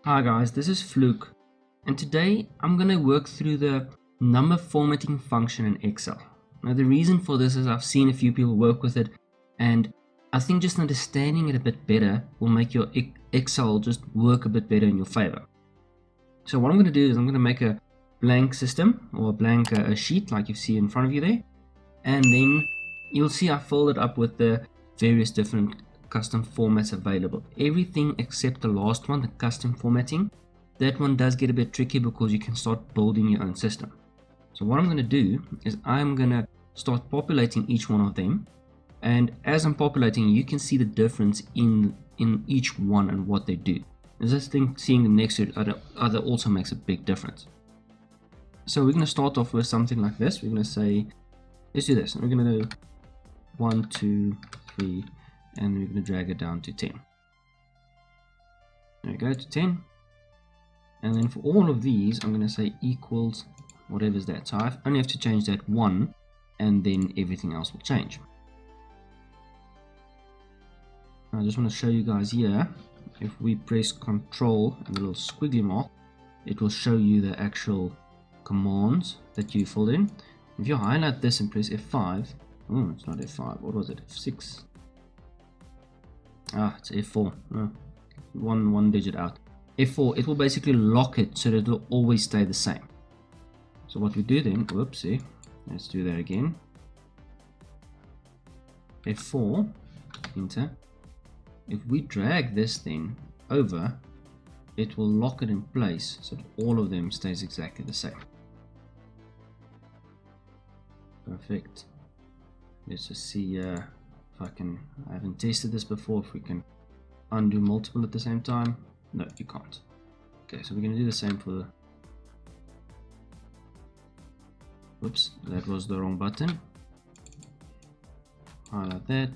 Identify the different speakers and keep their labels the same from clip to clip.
Speaker 1: Hi guys, this is Fluke, and today I'm going to work through the number formatting function in Excel. Now the reason for this is I've seen a few people work with it, and I think just understanding it a bit better will make your Excel just work a bit better in your favor. So what I'm going to do is I'm going to make a blank system, or a blank sheet like you see in front of you there, and then you'll see I filled it up with the various different custom formats available. Everything except the last one, the custom formatting. That one does get a bit tricky because you can start building your own system. So what I'm going to do is I'm going to start populating each one of them, and as I'm populating you can see the difference in each one and what they do. And this thing, seeing them next to each other also makes a big difference. So we're going to start off with something like this. We're going to say, let's do this. We're going to do 1, 2, 3, and we're going to drag it down to 10. There we go, to 10. And then for all of these, I'm going to say equals whatever's that. So I only have to change that 1, and then everything else will change. Now I just want to show you guys here, if we press Control and the little squiggly mark, it will show you the actual commands that you filled in. If you highlight this and press F5, oh, it's not F5, what was it, F6? Ah, it's F4, oh, one digit out. F4, it will basically lock it so that it will always stay the same. So what we do then, whoopsie, let's do that again. F4, enter. If we drag this thing over, it will lock it in place so that all of them stays exactly the same. Perfect. Let's just see if I haven't tested this before, if we can undo multiple at the same time. No, you can't. Okay, so we're going to do the same for the... Whoops, that was the wrong button. Highlight that.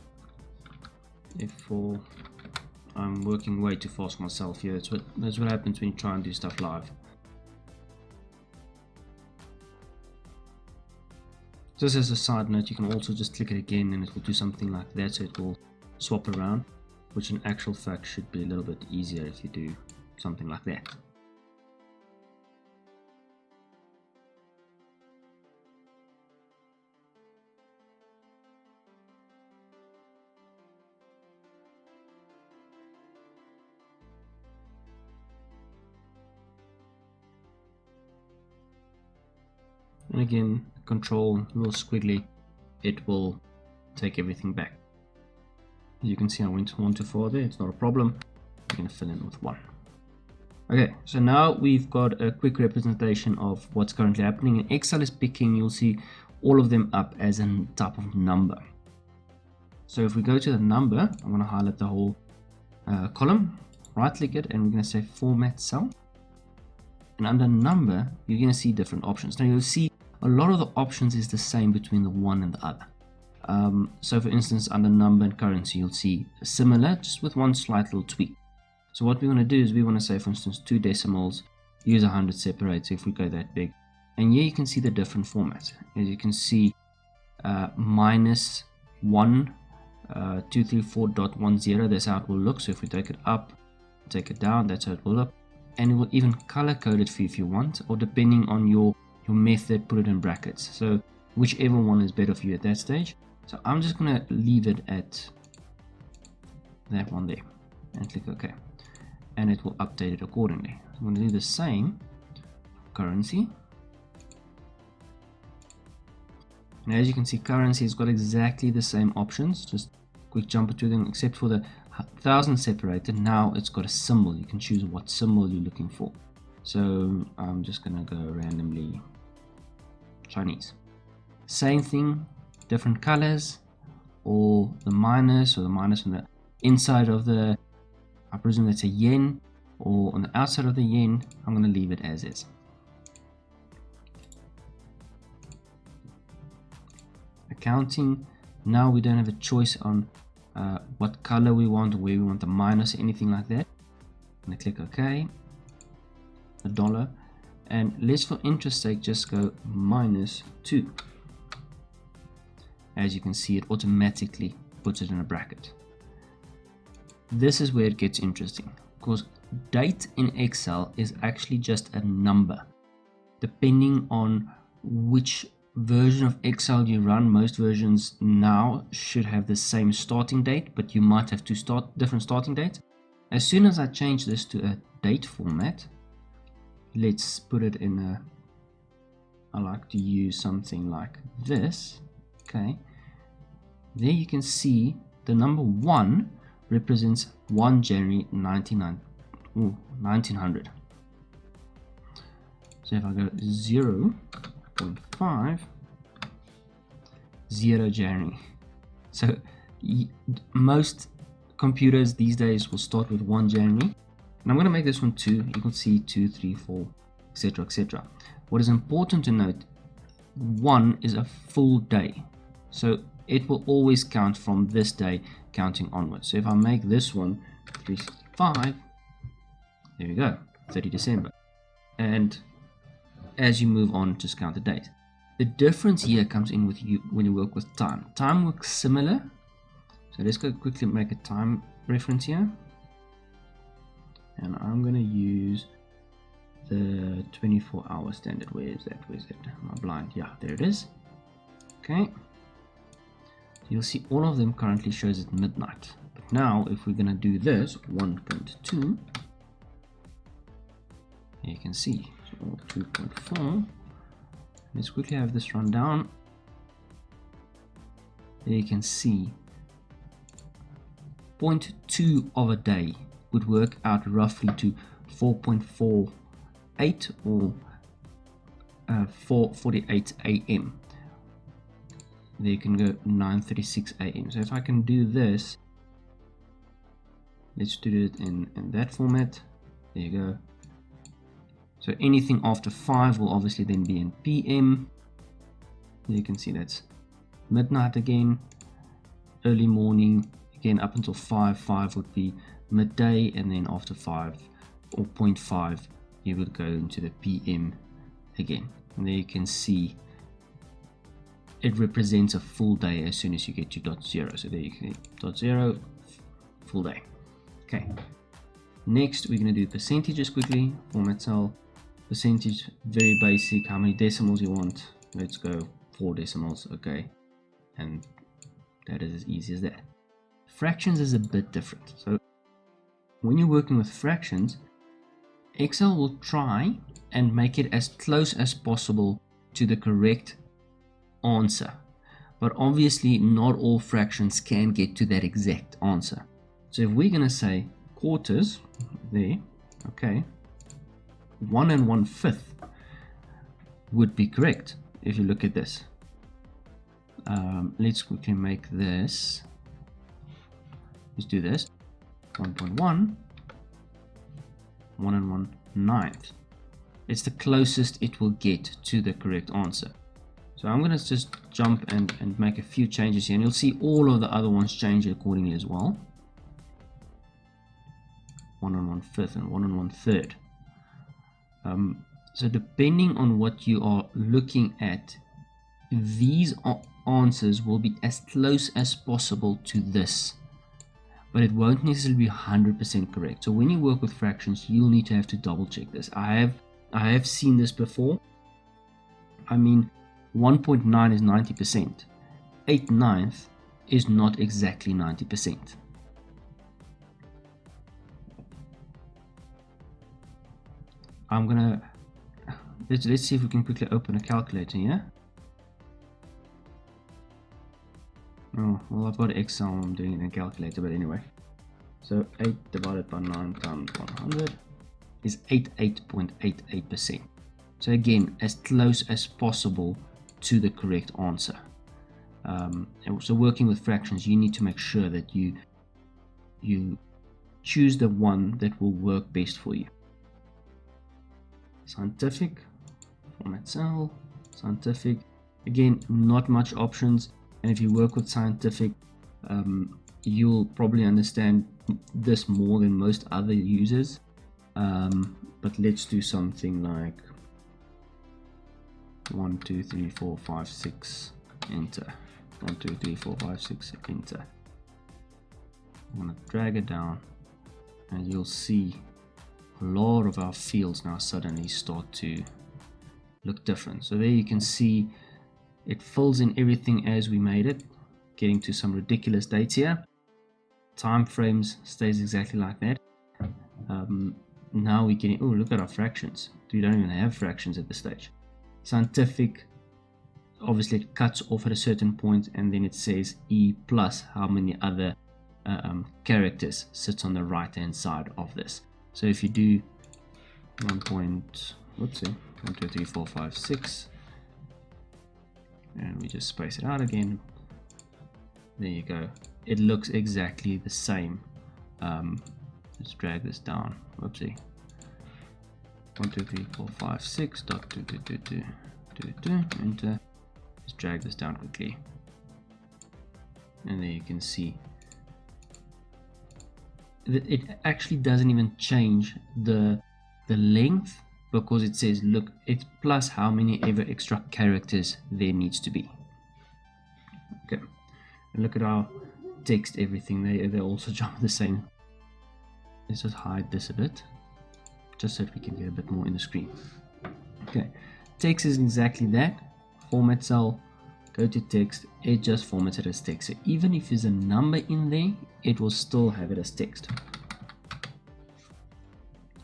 Speaker 1: F4. I'm working way too fast myself here. That's what happens when you try and do stuff live. Just as a side note, you can also just click it again and it will do something like that, so it will swap around, which in actual fact should be a little bit easier if you do something like that. And again, Control, little squiggly, it will take everything back. As you can see, I went one too far there. It's not a problem. I'm going to fill in with 1. Okay, so now we've got a quick representation of what's currently happening. And Excel is picking, you'll see all of them up as a type of number. So if we go to the number, I'm going to highlight the whole column, right click it, and we're going to say Format Cell. And under number, you're going to see different options. Now you'll see a lot of the options is the same between the one and the other. So for instance, under number and currency, you'll see similar, just with one slight little tweak. So what we want to do is we want to say, for instance, 2 decimals, use 100 separator if we go that big. And here you can see the different formats. As you can see, minus 1, 234.10, that's how it will look. So if we take it up, take it down, that's how it will look. And it will even color code it for you if you want, or depending on your method, put it in brackets. So whichever one is better for you at that stage. So I'm just going to leave it at that one there and click OK. And it will update it accordingly. So I'm going to do the same currency. And as you can see, currency has got exactly the same options. Just quick jump to them, except for the 1000 separated. Now it's got a symbol. You can choose what symbol you're looking for. So I'm just going to go randomly Chinese. Same thing, different colors, or the minus on the inside of the, I presume that's a yen, or on the outside of the yen. I'm going to leave it as is. Accounting, now we don't have a choice on what color we want, or where we want the minus, anything like that. I'm going to click OK, a dollar, and let's for interest sake just go -2. As you can see, it automatically puts it in a bracket. This is where it gets interesting, because date in Excel is actually just a number. Depending on which version of Excel you run, most versions now should have the same starting date, but you might have different starting dates. As soon as I change this to a date format, let's put it in a, I like to use something like this. Okay, there you can see the number 1 represents 1 January 1900. So if I go 0.5, 0 January. So most computers these days will start with 1 January. And I'm going to make this one 2. You can see 2, 3, 4, etc., etc. What is important to note, 1 is a full day. So it will always count from this day counting onwards. So if I make this one 365, there we go, 30 December. And as you move on, just count the days. The difference here comes in with you when you work with time. Time works similar. So let's go quickly make a time reference here. And I'm going to use the 24-hour standard. Where is that? Where is it? Am I blind? Yeah, there it is. Okay. You'll see all of them currently shows at midnight. But now, if we're going to do this, 1.2, you can see, so 2.4. Let's quickly have this run down. There you can see 0.2 of a day would work out roughly to 4.48 or 4:48 a.m. There you can go 9:36 a.m. So if I can do this, let's do it in that format. There you go. So anything after 5 will obviously then be in PM. You can see that's midnight again, early morning again up until 5 would be midday, and then after 5 or 0.5 you would go into the PM again. And there you can see it represents a full day as soon as you get to dot 0. So there you can dot 0, full day. Okay. Next we're going to do percentages quickly. Format cell. Percentage, very basic. How many decimals you want? Let's go 4 decimals. Okay. And that is as easy as that. Fractions is a bit different. So when you're working with fractions, Excel will try and make it as close as possible to the correct answer. But obviously not all fractions can get to that exact answer. So if we're going to say quarters, there, okay, 1 1/5 would be correct if you look at this. Let's quickly make this. Let's do this. 1.1, 1 1/9. It's the closest it will get to the correct answer. So I'm going to just jump and make a few changes here, and you'll see all of the other ones change accordingly as well. 1 1/5 and 1 1/3. So depending on what you are looking at, these answers will be as close as possible to this, but it won't necessarily be 100% correct. So when you work with fractions, you'll need to have to double check this. I have seen this before. I mean, 1.9 is 90%. 8/9 is not exactly 90%. I'm gonna let's see if we can quickly open a calculator here. Oh, well, I've got Excel, I'm doing it in a calculator, but anyway. So 8 divided by 9 times 100 is 88.88%. So again, as close as possible to the correct answer. So working with fractions, you need to make sure that you choose the one that will work best for you. Scientific, format cell, scientific. Again, not much options, and if you work with scientific, you'll probably understand this more than most other users. But let's do something like 1 2 3 4 5 6, enter. 1 2 3 4 5 6, enter. I'm gonna drag it down and you'll see a lot of our fields now suddenly start to look different. So there you can see it fills in everything as we made it, getting to some ridiculous dates here. Time frames stays exactly like that. Now we're getting, oh, look at our fractions. We don't even have fractions at this stage. Scientific, obviously it cuts off at a certain point, and then it says E plus how many other characters sits on the right hand side of this. So if you do 1, 2, 3, 4, 5, 6, and we just space it out again, there you go. It looks exactly the same. Let's drag this down. Whoopsie. 1, 2, 3, 4, 5, 6. Dot 2, 2, 2, 2, 2, 2. Enter. Let's drag this down quickly. And there you can see that it actually doesn't even change the length, because it says, look, it's plus how many ever extra characters there needs to be. Okay. And look at our text, everything. They also jump the same. Let's just hide this a bit, just so that we can get a bit more in the screen. Okay, text is exactly that. Format cell, go to text, it just formats it as text. So even if there's a number in there, it will still have it as text.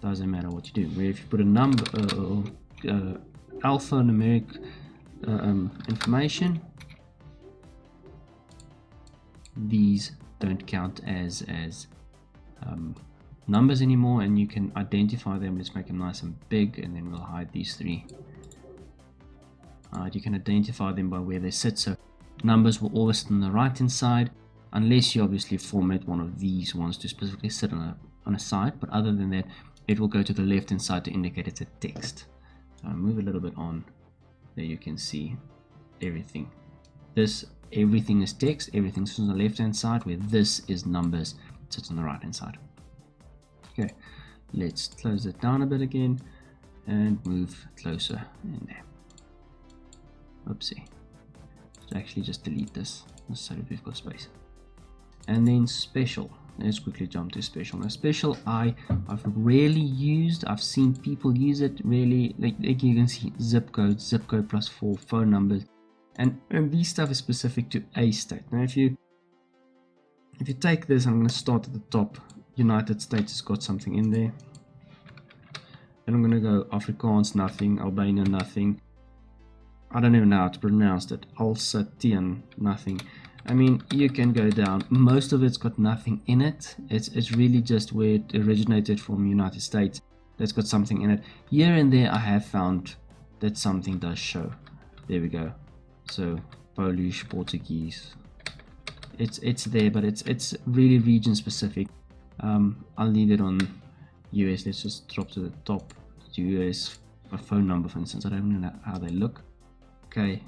Speaker 1: Doesn't matter what you do. Where if you put a number, alphanumeric information, these don't count as numbers anymore, and you can identify them. Let's make them nice and big, and then we'll hide these three. You can identify them by where they sit. So numbers will always sit on the right hand side, unless you obviously format one of these ones to specifically sit on a side, but other than that, it will go to the left hand side to indicate it's a text. So I'll move a little bit on. There you can see everything. Everything is text, everything sits on the left hand side, where this is numbers, sits on the right hand side. Okay, let's close it down a bit again and move closer in there. Oopsie. Let's actually just delete this so that we've got space. And then special. Let's quickly jump to special. Now special I've rarely used. I've seen people use it really, like you can see zip code +4, phone numbers, and these stuff is specific to a state. Now if you take this, I'm going to start at the top. United States has got something in there, and I'm going to go Afrikaans, nothing. Albania, nothing. I don't even know how to pronounce it. Alsatian, nothing. I mean, you can go down. Most of it's got nothing in it. It's really just where it originated from, United States, that's got something in it. Here and there I have found that something does show. There we go. So Polish, Portuguese, it's there, but it's really region specific. I'll leave it on US. Let's just drop to the top. US, a phone number for instance. I don't know how they look. Okay,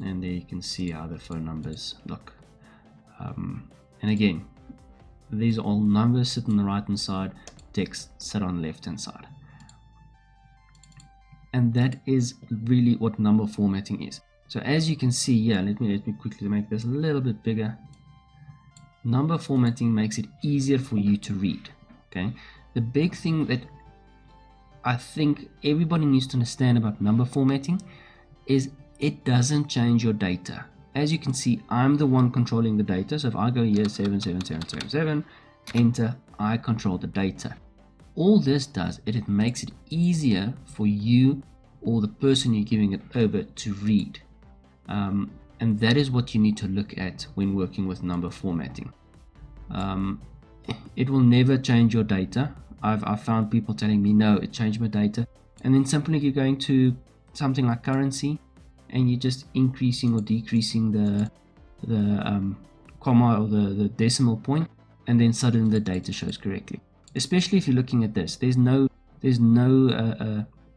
Speaker 1: and there you can see how the phone numbers look. And again, these are all numbers, sit on the right hand side, text sit on the left hand side. And that is really what number formatting is. So as you can see here, let me quickly make this a little bit bigger. Number formatting makes it easier for you to read. Okay, the big thing that I think everybody needs to understand about number formatting is it doesn't change your data. As you can see, I'm the one controlling the data. So if I go here 77777, enter, I control the data. All this does, it makes it easier for you or the person you're giving it over to read. And that is what you need to look at when working with number formatting. It will never change your data. I've found people telling me, no, it changed my data. And then simply you're going to something like currency, and you're just increasing or decreasing the comma or the decimal point, and then suddenly the data shows correctly. Especially if you're looking at this, there's no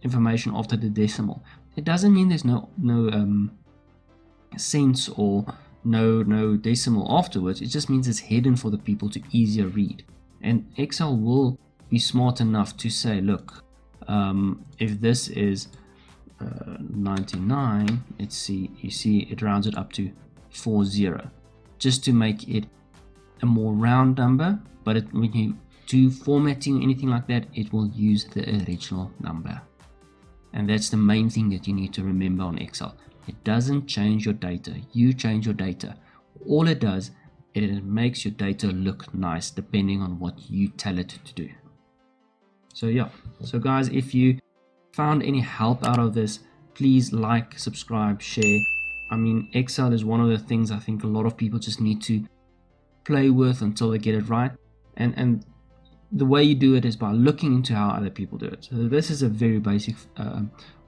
Speaker 1: information after the decimal. It doesn't mean there's no cents or no decimal afterwards. It just means it's hidden for the people to easier read. And Excel will be smart enough to say, look, if this is 99, let's see, you see it rounds it up to 40, just to make it a more round number. But when you do formatting, anything like that, it will use the original number. And that's the main thing that you need to remember on Excel. It doesn't change your data. You change your data. All it does, it makes your data look nice depending on what you tell it to do. So yeah, so guys, if you found any help out of this, please like, subscribe, share. I mean, Excel is one of the things I think a lot of people just need to play with until they get it right. And the way you do it is by looking into how other people do it. So this is a very basic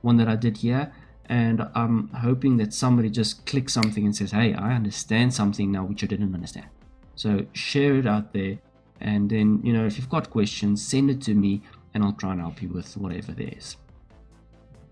Speaker 1: one that I did here, and I'm hoping that somebody just clicks something and says, hey, I understand something now which I didn't understand. So share it out there, and then, if you've got questions, send it to me and I'll try and help you with whatever there is.